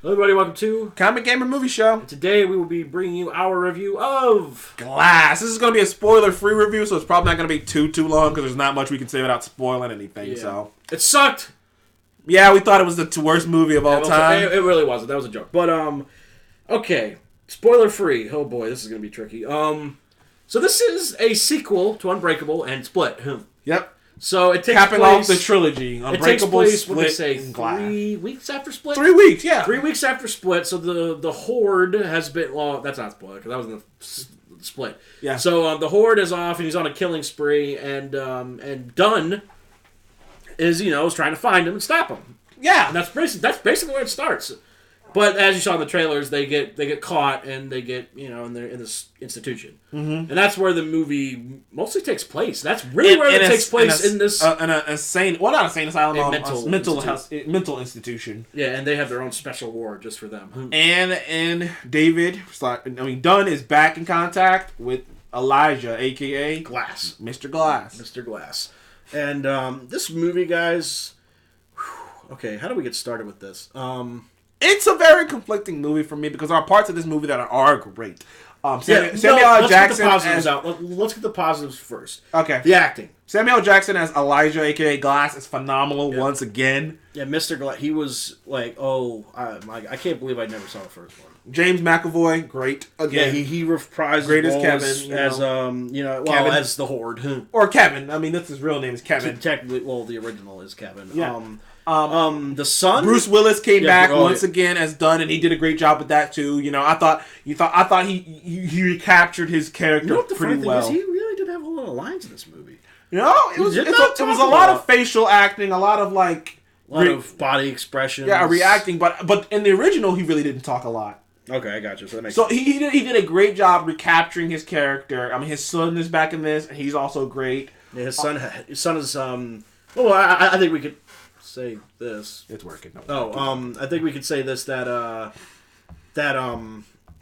Hello everybody, welcome to Comic Gamer Movie Show. Today we will be bringing you our review of Glass. This is going to be a spoiler-free review, so it's probably not going to be too long because there's not much we can say without spoiling anything. So it sucked. Yeah, we thought it was the worst movie of all time. It really wasn't. That was a joke. But okay, spoiler free. Oh boy, this is going to be tricky. So this is a sequel to Unbreakable and Split. Yep. So it takes capping place, off the trilogy. Unbreakable, Split, what they say, and Glass. 3 weeks after Split. 3 weeks, yeah. 3 weeks after Split. So the Horde has been. Well, that's not spoiler because that was in the Split. Yeah. So the Horde is off and he's on a killing spree, and Dunn is trying to find him and stop him. Yeah. And that's basically where it starts. But as you saw in the trailers, they get caught and they get in this institution, and that's where the movie mostly takes place. That's really where it takes place in this a sane, well, not a sane asylum, a mental institution. Yeah, and they have their own special ward just for them. And David, Dunn is back in contact with Elijah, aka Glass, Mr. Glass, Mr. Glass, and this movie, guys. Okay, how do we get started with this? It's a very conflicting movie for me because there are parts of this movie that are great. Samuel L. Jackson let's get the positives first. Okay. The acting. Samuel L. Jackson as Elijah, a.k.a. Glass, is phenomenal once again. Yeah, Mr. Glass, he was like, I can't believe I never saw the first one. James McAvoy, great again. Yeah, he reprised great as Kevin, Kevin. as the Horde. Or Kevin. That's his real name is Kevin. Technically, the original is Kevin. Yeah. The son, Bruce Willis came back once again as Dunn, and he did a great job with that too. I thought he recaptured his character pretty well. He really did have a lot of lines in this movie. It was a lot of facial acting, a lot of of body expressions. Yeah, reacting, but in the original, he really didn't talk a lot. Okay, I got you. So that makes sense. He did a great job recapturing his character. His son is back in this, and he's also great. Yeah, his son is Well, I think we could say this. It's working. I think we could say this that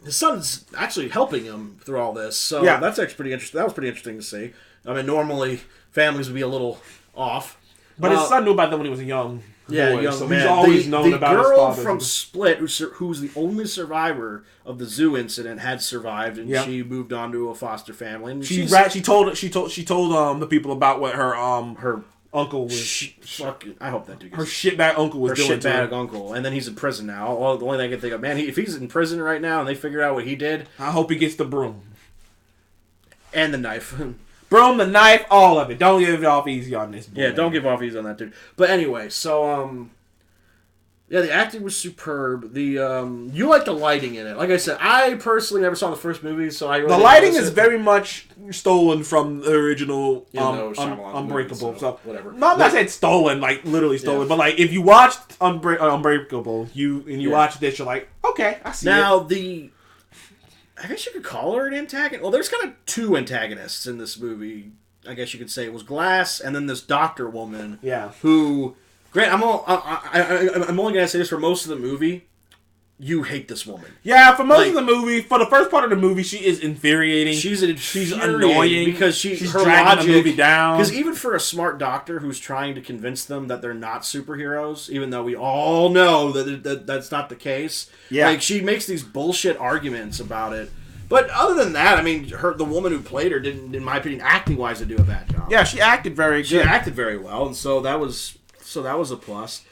his son's actually helping him through all this. So yeah, that's actually pretty interesting. That was pretty interesting to see. Normally families would be a little off, but his son knew about them when he was a young. Young so man. He's always known about his father. The girl from Split, who's the only survivor of the zoo incident, had survived, and she moved on to a foster family. And she told the people about what her uncle was. I hope that dude. Her shitbag uncle was doing to her. Her shitbag uncle, and then he's in prison now. The only thing I can think of, man, if he's in prison right now and they figure out what he did, I hope he gets the broom and the knife. Broom, the knife, all of it. Don't give it off easy on this boy. Yeah, don't give off easy on that dude. But anyway, so the acting was superb. You like the lighting in it. Like I said, I personally never saw the first movie, so I really the lighting is very much stolen from the original Unbreakable. Movie, so whatever. No, I'm not saying stolen, like literally stolen, but like if you watched Unbreakable, you watch this, you're like, okay, I see now it. I guess you could call her an antagonist. Well, there's kind of two antagonists in this movie. I guess you could say it was Glass, and then this doctor woman. Yeah. Who, I'm only gonna say this for most of the movie. You hate this woman. Yeah, for most of the movie, for the first part of the movie, she is infuriating. She's annoying because she's her dragging logic, the movie down. Because even for a smart doctor who's trying to convince them that they're not superheroes, even though we all know that that's not the case. Yeah, she makes these bullshit arguments about it. But other than that, the woman who played her didn't, in my opinion, acting wise, to do a bad job. Yeah, she acted very good. She acted very well, and so that was a plus.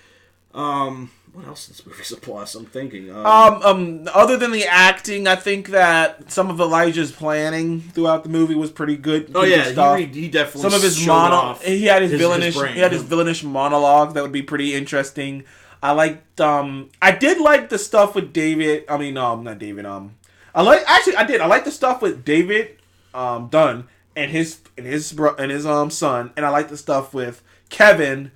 What else in this movie's a plus? I'm thinking. Other than the acting, I think that some of Elijah's planning throughout the movie was pretty good. Oh yeah, he definitely. Some of his he had his villainish monologues that would be pretty interesting. I liked. I did like the stuff with David. Not David. I like the stuff with David, Dunn and his son, and I like the stuff with Kevin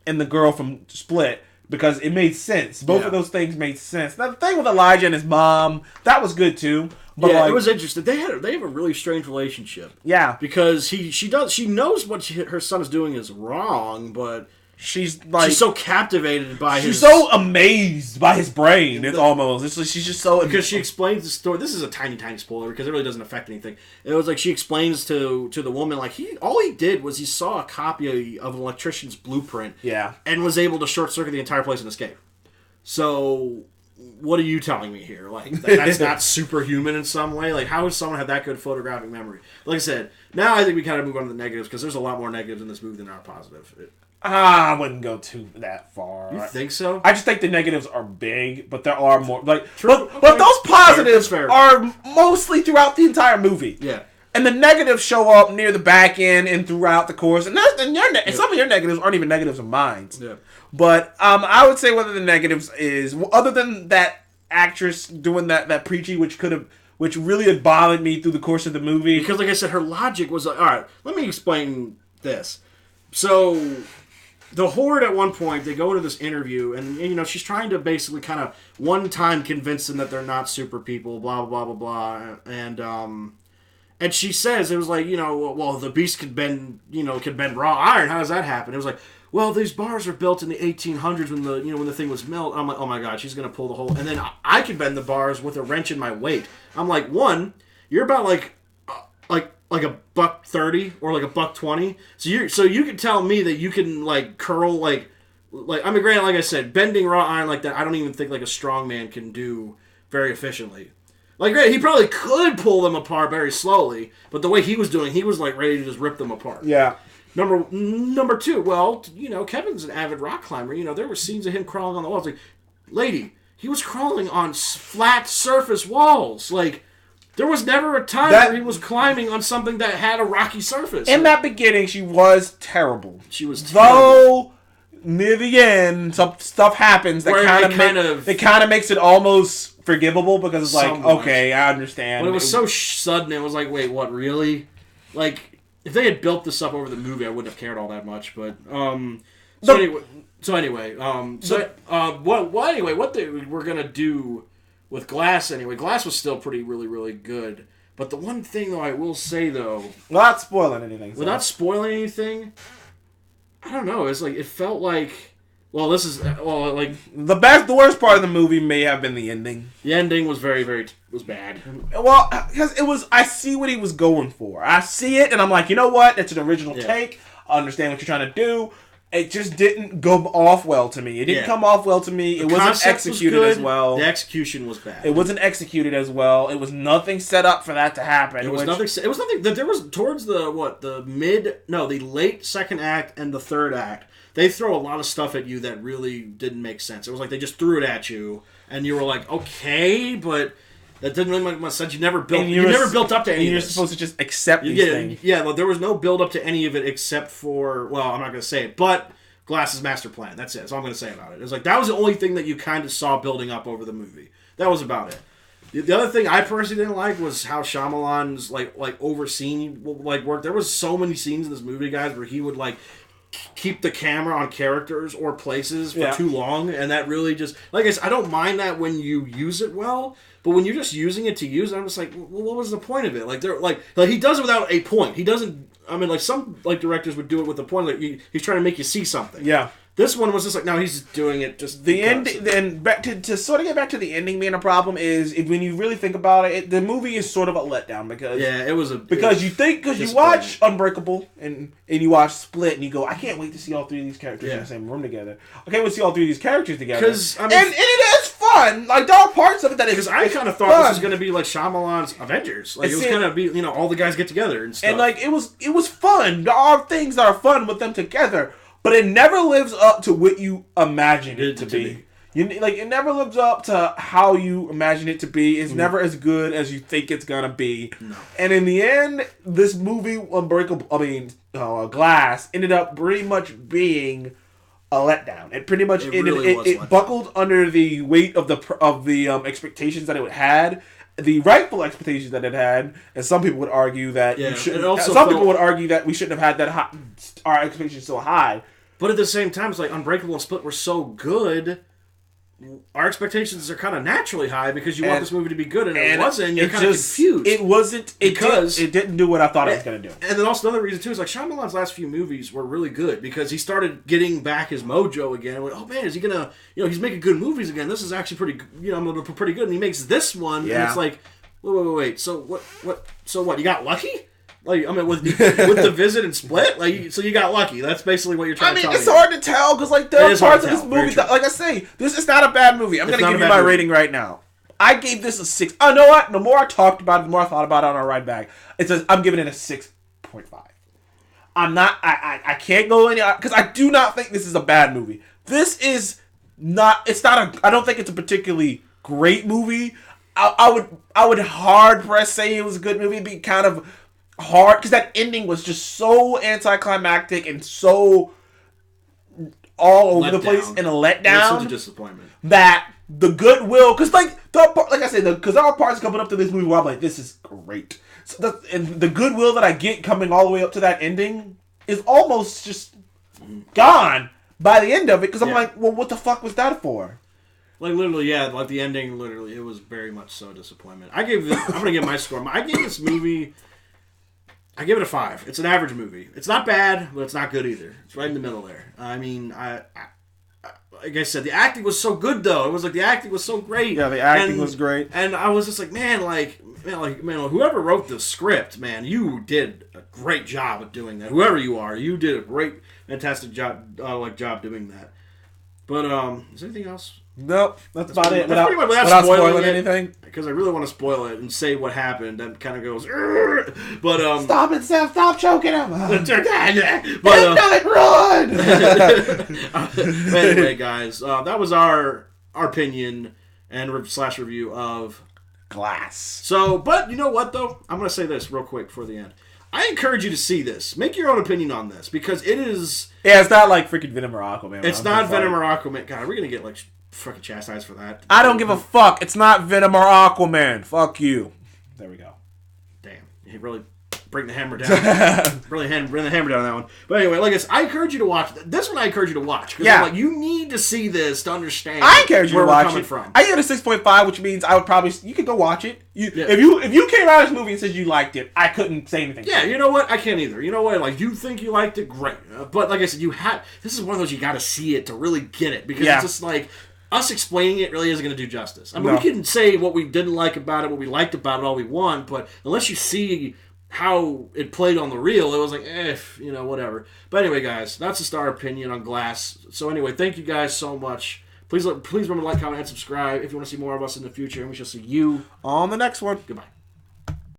and the girl from Split. Because it made sense. Both of those things made sense. Now, the thing with Elijah and his mom, that was good too. But it was interesting. They have a really strange relationship. Yeah, because she knows what her son is doing is wrong, but she's so captivated by she's so amazed by his brain. She's just so because she explains the story. This is a tiny spoiler because it really doesn't affect anything. It was like she explains to the woman all he did was he saw a copy of an electrician's blueprint. Yeah, and was able to short circuit the entire place and escape. So what are you telling me here? Like, that's not superhuman in some way? Like, how does someone have that good photographic memory? Like I said, now I think we kind of move on to the negatives, because there's a lot more negatives in this movie than are positive. I wouldn't go that far. You think so? I just think the negatives are big, but there are more. Like, but those positives are mostly throughout the entire movie. Yeah. And the negatives show up near the back end and throughout the course. And some of your negatives aren't even negatives of mine. Yeah. But I would say one of the negatives is, other than that actress doing that preachy, which really had bothered me through the course of the movie. Because, like I said, her logic was like, all right, let me explain this. So, the Horde at one point, they go into this interview, and she's trying to basically kind of one time convince them that they're not super people, blah, blah, blah, blah, blah. And she says, it was like, well, the beast could bend raw iron. How does that happen? It was like, well, these bars were built in the 1800s when the thing was built. I'm like, oh my god, she's gonna pull the whole. And then I could bend the bars with a wrench in my weight. I'm like, one, you're about like a $130 or like a $120. So you can tell me that you can like curl like I mean, granted, like I said, bending raw iron like that, I don't even think like a strong man can do very efficiently. Like, he probably could pull them apart very slowly, but the way he was doing, he was like ready to just rip them apart. Yeah. Number two, well, Kevin's an avid rock climber. There were scenes of him crawling on the walls. Like, lady, he was crawling on flat surface walls. Like, there was never a time where he was climbing on something that had a rocky surface. In that beginning, she was terrible. She was terrible. Though, near the end, some stuff happens that kind of makes it almost forgivable, because it's like, okay, I understand. But it was so sudden, it was like, wait, what, really? Like, if they had built this up over the movie, I wouldn't have cared all that much, but, what we're gonna do with Glass, anyway, Glass was still really, really good, but the one thing, though, I will say, though... Without spoiling anything. Without spoiling anything, I don't know, it's like, it felt like... Well, the worst part of the movie may have been the ending. The ending was was bad. Well, because I see what he was going for. I see it, and I'm like, you know what? It's an original take. I understand what you're trying to do. It just didn't go off well to me. It didn't come off well to me. It wasn't executed as well. The execution was bad. It wasn't executed as well. It was nothing set up for that to happen. It was nothing. There was towards the late second act and the third act. They throw a lot of stuff at you that really didn't make sense. It was like they just threw it at you, and you were like, okay, but that didn't really make much sense. You never built up to any of it. You're supposed to just accept these things. Yeah, well, there was no build up to any of it except for, well, I'm not going to say it, but Glass's master plan. That's it. That's all I'm going to say about it. It was like, that was the only thing that you kind of saw building up over the movie. That was about it. The other thing I personally didn't like was how Shyamalan's like overseen work. There was so many scenes in this movie, guys, where he would keep the camera on characters or places for too long, and that really just, like I said, I don't mind that when you use it well, but when you're just using it to use it, I'm just like, well, what was the point of it? Like, they're like he does it without a point. He doesn't. I mean, like some directors would do it with a point. Like he's trying to make you see something. Yeah. This one was just like, no, he's doing it just the end. Then back to sort of get back to the ending being a problem is when you really think about it, the movie is sort of a letdown because you watch Unbreakable and you watch Split and you go, I can't wait to see all three of these characters in the same room together. I can't wait to see all three of these characters together. Because and it is fun. Like there are parts of it that is. Because I kind of thought this was going to be like Shyamalan's Avengers. Like it was going to be all the guys get together and stuff. And like it was fun. There are things that are fun with them together. But it never lives up to what you imagine it to be. It never lives up to how you imagine it to be. It's never as good as you think it's gonna be. No. And in the end, this movie, Glass, ended up pretty much being a letdown. It pretty much it buckled under the weight of the expectations that it had. The rightful expectations that it had, and some people would argue that people would argue that we shouldn't have had our expectations so high. But at the same time, it's like Unbreakable and Split were so good. Our expectations are kind of naturally high because you want this movie to be good, and it wasn't. You're kind of confused. It wasn't because it didn't do what I thought it was going to do. And then also another reason too is like Shyamalan's last few movies were really good because he started getting back his mojo again. And went, oh man, is he gonna? He's making good movies again. This is actually pretty. I'm gonna put pretty good. And he makes this one, and it's like, wait. So what? You got lucky? Like, I mean, with The Visit and Split, like, so you got lucky. That's basically what you're trying to tell me. I mean, it's hard to tell because, like, there are parts of this movie that, like I say, this is not a bad movie. I'm going to give you my rating right now. I gave this a 6. Oh, you know what? The more I talked about it, the more I thought about it on our ride back. I'm giving it a 6.5. I'm not. I can't go any because I do not think this is a bad movie. This is not. It's not a. I don't think it's a particularly great movie. I would hard press say it was a good movie. It'd be kind of hard because that ending was just so anticlimactic and so all over the place and a letdown. Such a disappointment. That the goodwill, because like I said, because there are parts coming up to this movie where I'm like, this is great. So and the goodwill that I get coming all the way up to that ending is almost just gone by the end of it. Because I'm like, well, what the fuck was that for? Like, literally, yeah, like the ending, literally, it was very much so disappointment. I'm going to give my score. I gave this movie, I give it a 5. It's an average movie. It's not bad, but it's not good either. It's right in the middle there. I mean, like I said, the acting was so good, though. It was like the acting was so great. Yeah, the acting was great. And I was just like, man, whoever wrote the script, man, you did a great job of doing that. Whoever you are, you did a great, fantastic job, job doing that. But, is there anything else? Nope, that's about it. Without spoiling anything, because I really want to spoil it and say what happened. That kind of goes. But stop it, Seth! Stop choking him! But run! Anyway, guys, that was our opinion and / review of Glass. So, but you know what though? I'm gonna say this real quick before the end. I encourage you to see this. Make your own opinion on this because it is. Yeah, it's not like freaking Venom or Aquaman. It's not Venom or Aquaman. God, we're gonna get like fucking chastised for that. I don't give a fuck. It's not Venom or Aquaman. Fuck you. There we go. Damn, you really bring the hammer down. Bring the hammer down on that one. But anyway, like I encourage you to watch this one. I encourage you to watch because you need to see this to understand. I encourage you to watch it. From. I give it a 6.5, which means I would probably you could go watch it. If you came out of this movie and said you liked it, I couldn't say anything. Yeah, you know what? I can't either. You know what? Like you think you liked it, great. But like I said, this is one of those you got to see it to really get it because it's just like. Us explaining it really isn't going to do justice. I mean, we can say what we didn't like about it, what we liked about it, all we want, but unless you see how it played on the reel, it was like, whatever. But anyway, guys, that's just our opinion on Glass. So anyway, thank you guys so much. Please remember to like, comment, and subscribe if you want to see more of us in the future, and we shall see you on the next one. Goodbye.